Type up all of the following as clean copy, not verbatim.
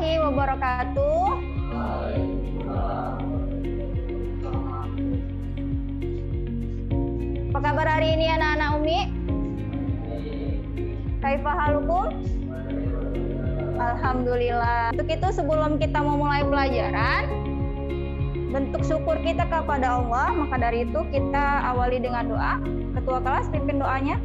warahmatullahi wabarakatuh. Apa kabar hari ini anak-anak Umi? Kaifa halukum? Alhamdulillah. Untuk itu sebelum kita memulai pelajaran, bentuk syukur kita kepada Allah, maka dari itu kita awali dengan doa. Ketua kelas pimpin doanya.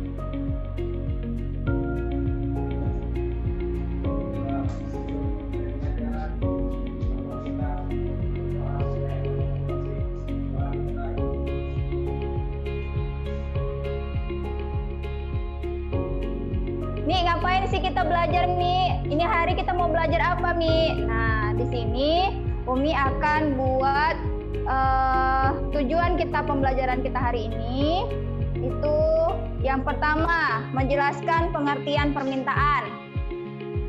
Mi, ngapain sih kita belajar, Mi? Ini hari kita mau belajar apa, Mi? Nah, di sini Umi akan buat tujuan kita pembelajaran kita hari ini. Itu yang pertama, menjelaskan pengertian permintaan.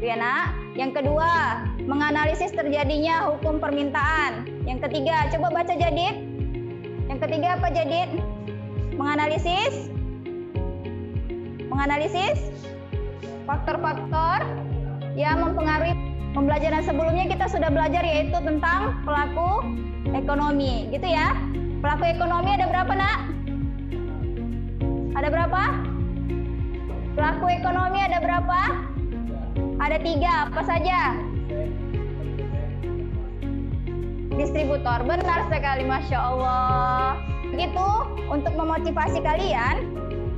Ya, Nak. Yang kedua, menganalisis terjadinya hukum permintaan. Yang ketiga, coba baca Jadid. Yang ketiga apa Jadid? Menganalisis faktor-faktor yang mempengaruhi. Pembelajaran sebelumnya kita sudah belajar yaitu tentang pelaku ekonomi, gitu ya. Pelaku ekonomi ada berapa, Nak? Ada berapa? Pelaku ekonomi ada berapa? Ada 3, apa saja? Distributor, benar sekali, Masya Allah. Begitu, untuk memotivasi kalian,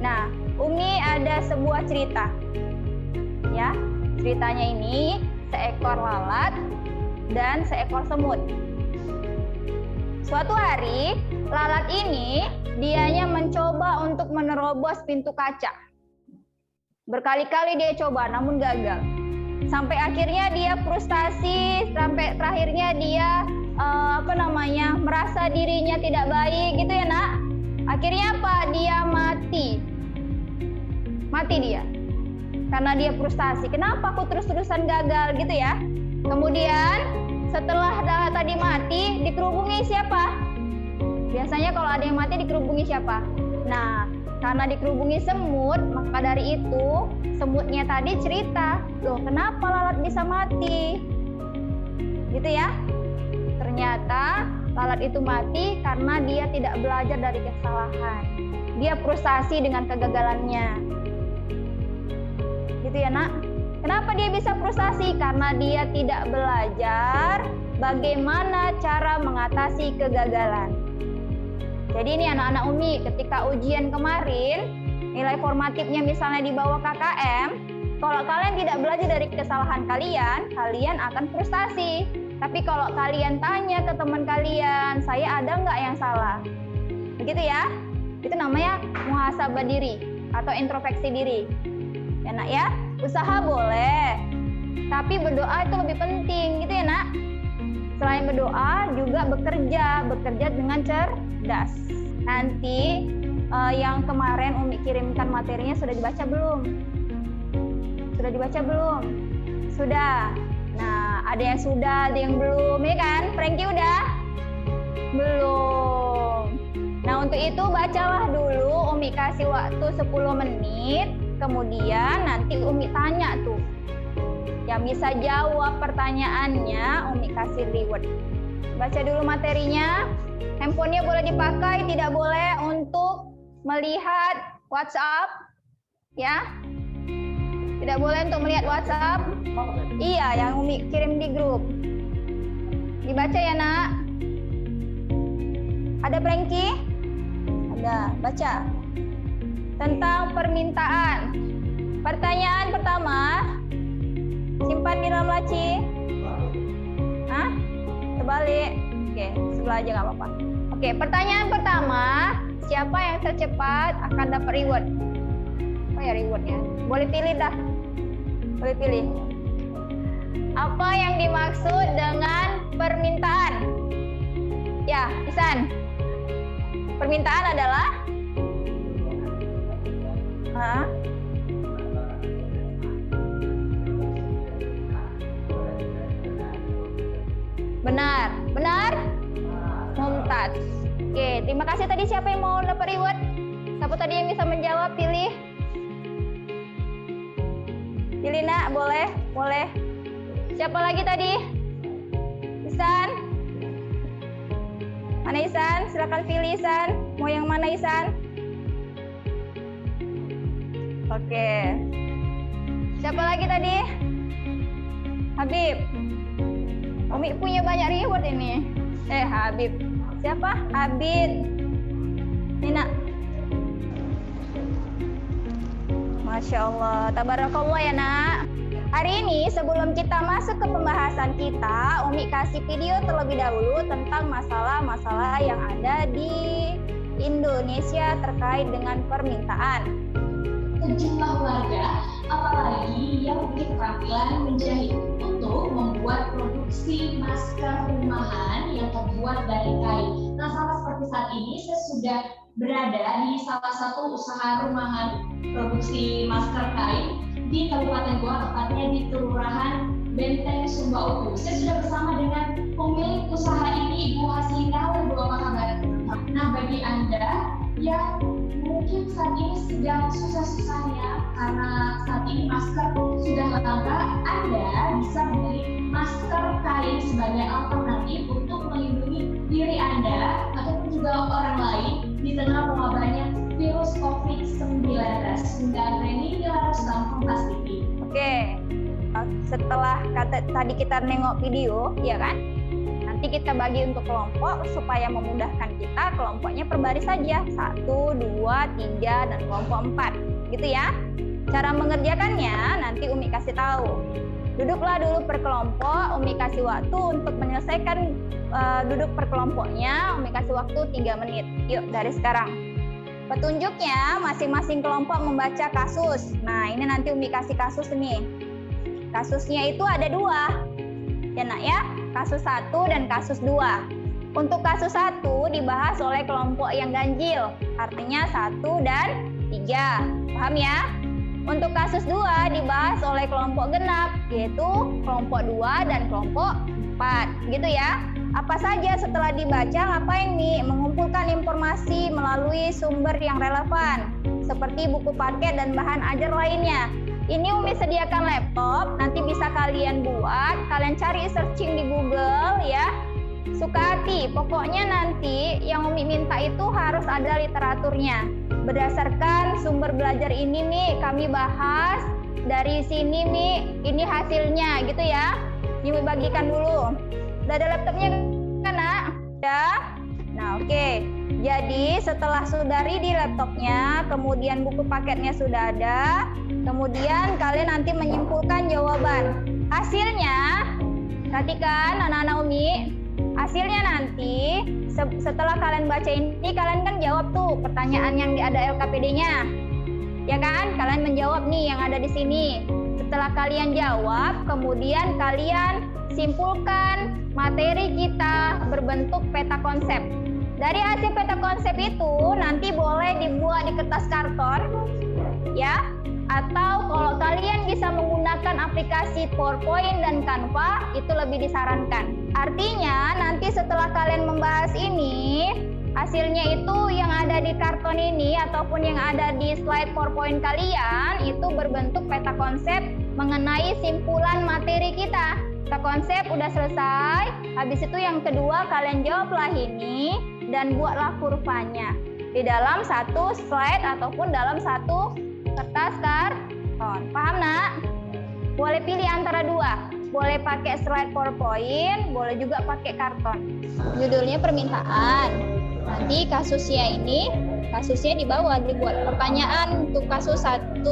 nah, Umi ada sebuah cerita. Ya, ceritanya ini seekor lalat dan seekor semut. Suatu hari, lalat ini dianya mencoba untuk menerobos pintu kaca. Berkali-kali dia coba, namun gagal. Sampai akhirnya dia frustasi, sampai terakhirnya dia merasa dirinya tidak baik, gitu ya, Nak. Akhirnya apa? Dia mati. Mati dia. Karena dia frustasi, kenapa aku terus-terusan gagal, gitu ya. Kemudian setelah tadi mati, dikerubungi siapa? Biasanya kalau ada yang mati dikerubungi siapa? Nah, karena dikerubungi semut, maka dari itu semutnya tadi cerita, loh kenapa lalat bisa mati? Gitu ya. Ternyata lalat itu mati karena dia tidak belajar dari kesalahan. Dia frustasi dengan kegagalannya. Gitu ya, Nak. Kenapa dia bisa frustasi? Karena dia tidak belajar bagaimana cara mengatasi kegagalan. Jadi ini anak-anak Umi, ketika ujian kemarin, nilai formatifnya misalnya di bawah KKM, kalau kalian tidak belajar dari kesalahan kalian, kalian akan frustasi. Tapi kalau kalian tanya ke teman kalian, saya ada nggak yang salah? Begitu ya? Itu namanya muhasabah diri atau introspeksi diri. Ya, Nak ya, usaha boleh, tapi berdoa itu lebih penting, gitu ya, Nak. Selain berdoa, juga bekerja dengan cerdas. Nanti yang kemarin Umi kirimkan materinya sudah dibaca belum? Sudah dibaca belum? Sudah. Nah, ada yang sudah, ada yang belum, ya kan? Frankie udah? Belum. Nah, untuk itu bacalah dulu, Umi kasih waktu 10 menit. Kemudian nanti Umi tanya tuh. Yang bisa jawab pertanyaannya, Umi kasih reward. Baca dulu materinya. Handphonenya boleh dipakai, tidak boleh untuk melihat WhatsApp. Ya. Tidak boleh untuk melihat WhatsApp. Iya, yang Umi kirim di grup. Dibaca ya, Nak. Ada Frankie? Ada, baca. Tentang permintaan. Pertanyaan pertama, simpan di dalam laci. Hah? Terbalik. Oke, sebelah aja nggak apa-apa. Oke, pertanyaan pertama, siapa yang tercepat akan dapat reward? Apa ya rewardnya? Boleh pilih dah. Boleh pilih. Apa yang dimaksud dengan permintaan? Ya, Isan. Permintaan adalah benar, Mumtaz. Oke, terima kasih. Tadi siapa yang mau dapat reward? Siapa tadi yang bisa menjawab? Pilih, Nak, boleh. Siapa lagi tadi? Isan? Mana Isan? Silakan pilih Isan. Mau yang mana Isan? Oke. Siapa lagi tadi? Habib. Umi punya banyak reward ini. Habib. Siapa? Habib. Nina. Masya Allah. Tabarakallah ya nak. Hari ini sebelum kita masuk ke pembahasan kita, Umi kasih video terlebih dahulu tentang masalah-masalah yang ada di Indonesia terkait dengan permintaan. Sejumlah warga, apalagi yang memiliki keterampilan menjahit untuk membuat produksi masker rumahan yang terbuat dari kain. Nah, sama seperti saat ini saya sudah berada di salah satu usaha rumahan produksi masker kain di Kabupaten Goa, tepatnya di Kelurahan Benteng Sumba Uku. Saya sudah bersama dengan pemilik usaha ini, Ibu Haslina. Ibu, apa kabar? Nah, bagi Anda yang mungkin saat ini sedang susah-susahnya karena saat ini masker sudah langka, Anda bisa membeli masker kain sebagai alternatif untuk melindungi diri Anda ataupun juga orang lain di tengah mewabahnya virus COVID-19. Bunda Reni Dilarastam, Kompas TV. Oke, setelah tadi kita nengok video, ya kan? Nanti kita bagi untuk kelompok supaya memudahkan kita. Kelompoknya per baris saja, 1, 2, 3, dan kelompok 4, gitu ya. Cara mengerjakannya nanti Umi kasih tahu. Duduklah dulu per kelompok, Umi kasih waktu untuk menyelesaikan duduk per kelompoknya. Umi kasih waktu 3 menit. Yuk, dari sekarang. Petunjuknya masing-masing kelompok membaca kasus. Nah, ini nanti Umi kasih kasus nih. Kasusnya itu ada 2. Ya nak ya, kasus 1 dan kasus 2. Untuk kasus 1 dibahas oleh kelompok yang ganjil, artinya 1 dan 3. Paham ya? Untuk kasus 2 dibahas oleh kelompok genap, yaitu kelompok 2 dan kelompok 4. Gitu ya. Apa saja setelah dibaca, ngapain nih? Mengumpulkan informasi melalui sumber yang relevan, seperti buku paket dan bahan ajar lainnya. Ini Umi sediakan laptop, nanti bisa kalian buat, kalian cari searching di Google ya. Suka hati, pokoknya nanti yang Umi minta itu harus ada literaturnya. Berdasarkan sumber belajar ini nih, kami bahas dari sini nih, ini hasilnya gitu ya. Umi bagikan dulu. Udah ada laptopnya kan nak? Ya. Nah oke. Jadi setelah sudah ready laptopnya, kemudian buku paketnya sudah ada, kemudian kalian nanti menyimpulkan jawaban. Hasilnya, perhatikan anak-anak Umi, hasilnya nanti setelah kalian baca ini, kalian kan jawab tuh pertanyaan yang ada LKPD-nya. Ya kan? Kalian menjawab nih yang ada di sini. Setelah kalian jawab, kemudian kalian simpulkan materi kita berbentuk peta konsep. Dari hasil peta konsep itu nanti boleh dibuat di kertas karton, ya. Atau kalau kalian bisa menggunakan aplikasi PowerPoint dan Canva, itu lebih disarankan. Artinya nanti setelah kalian membahas ini, hasilnya itu yang ada di karton ini ataupun yang ada di slide PowerPoint kalian itu berbentuk peta konsep mengenai simpulan materi kita. Peta konsep udah selesai, habis itu yang kedua kalian jawablah ini dan buatlah kurvanya di dalam satu slide ataupun dalam satu kertas karton. Paham nak? Boleh pilih antara 2. Boleh pakai slide PowerPoint, boleh juga pakai karton. Judulnya permintaan. Nanti kasusnya di bawah dibuat pertanyaan untuk kasus 1.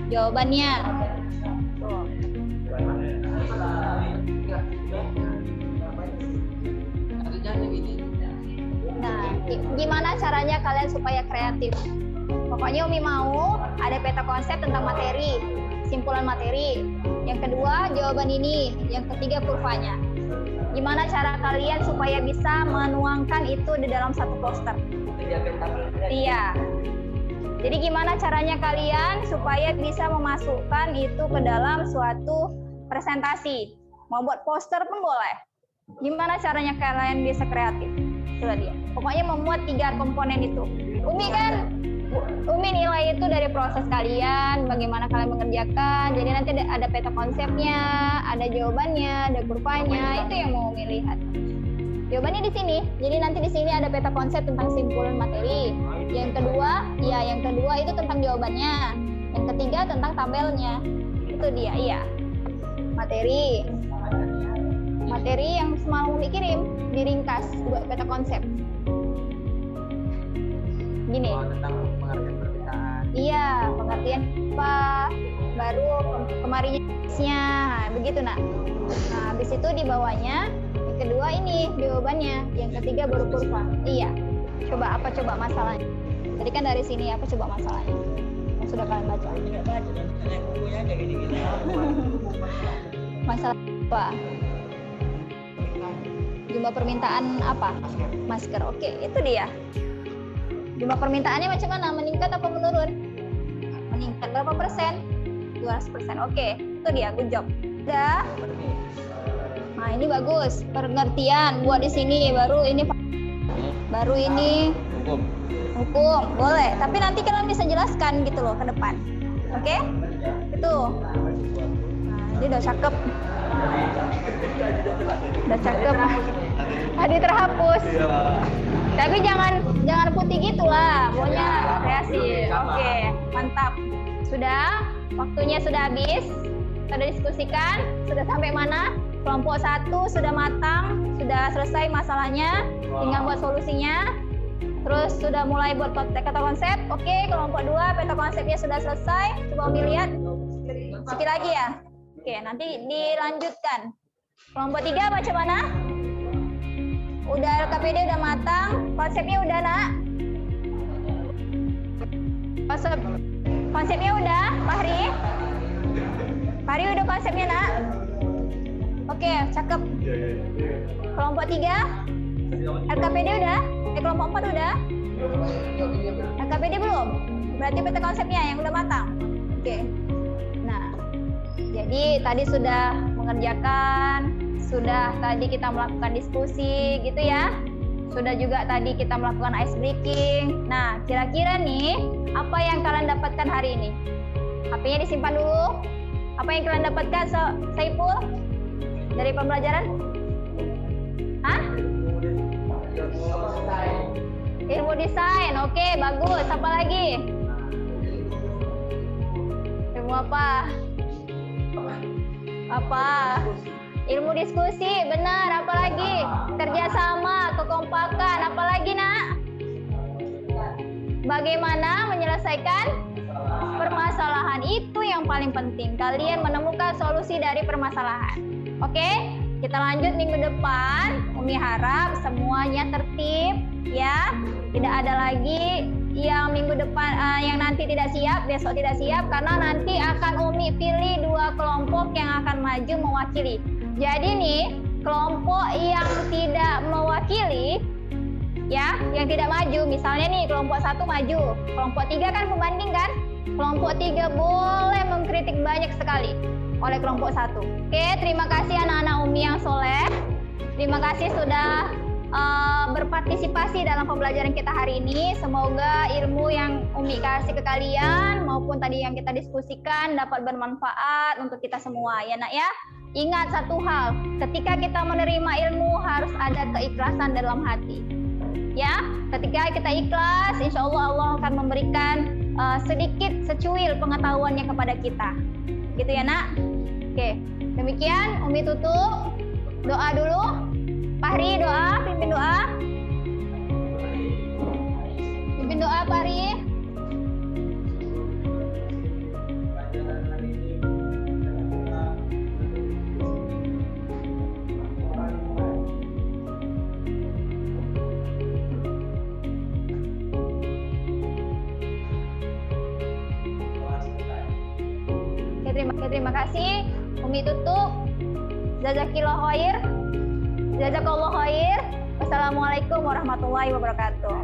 Jawabannya. Nah, gimana caranya kalian supaya kreatif? Pokoknya Umi mau ada peta konsep tentang materi, simpulan materi. Yang kedua, jawaban ini. Yang ketiga, kurvanya. Gimana cara kalian supaya bisa menuangkan itu di dalam satu poster? Iya. Jadi gimana caranya kalian supaya bisa memasukkan itu ke dalam suatu presentasi? Mau buat poster pun boleh. Gimana caranya kalian bisa kreatif? Itulah dia. Pokoknya memuat 3 komponen itu. Umi nilai itu dari proses kalian, bagaimana kalian mengerjakan. Jadi nanti ada peta konsepnya, ada jawabannya, ada kurvanya. Itu yang mau Umi lihat. Jawabannya di sini. Jadi nanti di sini ada peta konsep tentang simpulan materi. Yang kedua itu tentang jawabannya. Yang ketiga tentang tabelnya. Itu dia, iya. Materi yang semalam Umi kirim diringkas buat peta konsep. Gini. Tentang pengertian permintaan. Iya, pengertian apa? Baru kemarinnya, begitu nak. Nah, habis itu di bawahnya, yang kedua ini jawabannya, yang ketiga baru kurva. Iya. Coba masalahnya? Tadi kan dari sini apa coba masalahnya? Yang sudah kalian baca. Masalah apa? Jumlah permintaan apa? Masker. Oke, itu dia. Jumlah permintaannya macam mana? Meningkat apa menurun? Meningkat berapa persen? 200%. Oke, itu dia. Good job. Udah. Nah, ini bagus. Pengertian buat di sini. Baru ini hukum. Boleh. Tapi nanti kalian bisa jelaskan gitu loh ke depan. Oke? Itu. Nah, ini udah cakep. Tadi terhapus. Tapi jangan putih gitulah, pokoknya kreasi. Oke, mantap. Sudah, waktunya sudah habis. Sudah diskusikan, sudah sampai mana? Kelompok 1 sudah matang, sudah selesai masalahnya, tinggal buat solusinya. Terus sudah mulai buat peta konsep. Oke, kelompok 2 peta konsepnya sudah selesai. Coba Umi lihat. Sedikit lagi ya. Oke, nanti dilanjutkan. Kelompok 3 macam mana? Udah LKPD udah matang, konsepnya udah nak? Konsepnya udah, Fahri? Fahri udah konsepnya nak? Oke, cakep. Kelompok 3? LKPD udah? Kelompok 4 udah? LKPD belum? Berarti peta konsepnya yang udah matang? Oke. Nah, jadi tadi sudah mengerjakan, sudah tadi kita melakukan diskusi gitu ya. Sudah juga tadi kita melakukan ice breaking. Nah, kira-kira nih apa yang kalian dapatkan hari ini? HP-nya disimpan dulu. Apa yang kalian dapatkan Saiful dari pembelajaran? Hah? Ilmu desain. Oke, bagus. Apa lagi? Ilmu apa? Ilmu diskusi, benar. Apalagi kerjasama, kekompakan. Apalagi nak? Bagaimana menyelesaikan permasalahan, itu yang paling penting. Kalian menemukan solusi dari permasalahan. Oke, kita lanjut minggu depan. Umi harap semuanya tertib, ya. Tidak ada lagi yang minggu depan yang nanti tidak siap, besok tidak siap, karena nanti akan Umi pilih 2 kelompok yang akan maju mewakili. Jadi nih, kelompok yang tidak mewakili, ya, yang tidak maju, misalnya nih kelompok 1 maju, kelompok 3 kan pembanding kan? Kelompok 3 boleh mengkritik banyak sekali oleh kelompok 1. Oke, terima kasih anak-anak Umi yang soleh. Terima kasih sudah berpartisipasi dalam pembelajaran kita hari ini. Semoga ilmu yang Umi kasih ke kalian maupun tadi yang kita diskusikan dapat bermanfaat untuk kita semua, ya nak ya. Ingat satu hal, ketika kita menerima ilmu harus ada keikhlasan dalam hati. Ya, ketika kita ikhlas, insya Allah akan memberikan sedikit secuil pengetahuannya kepada kita. Gitu ya nak. Oke, demikian Umi tutup. Doa dulu. Fahri doa, pimpin doa. Pimpin doa Fahri. Terima kasih. Umi tutup. Jazakillah khair. Jazakallah khair. Wassalamualaikum warahmatullahi wabarakatuh.